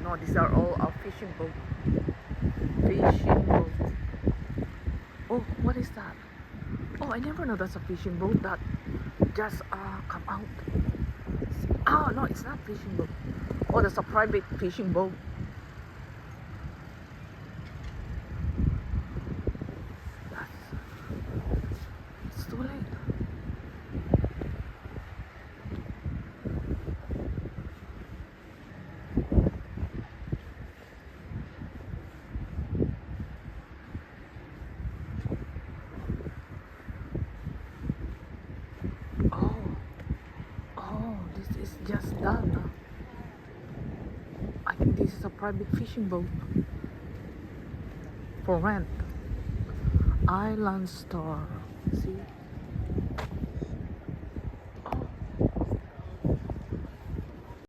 No, these are all our fishing boat. Fishing boat. Oh, what is that? Oh, I never know that's a fishing boat that just come out. Oh no, it's not fishing boat. Oh, that's a private fishing boat. That's, it's too late. Oh, oh, this is just done. I think this is a private fishing boat for rent. Island Star. See?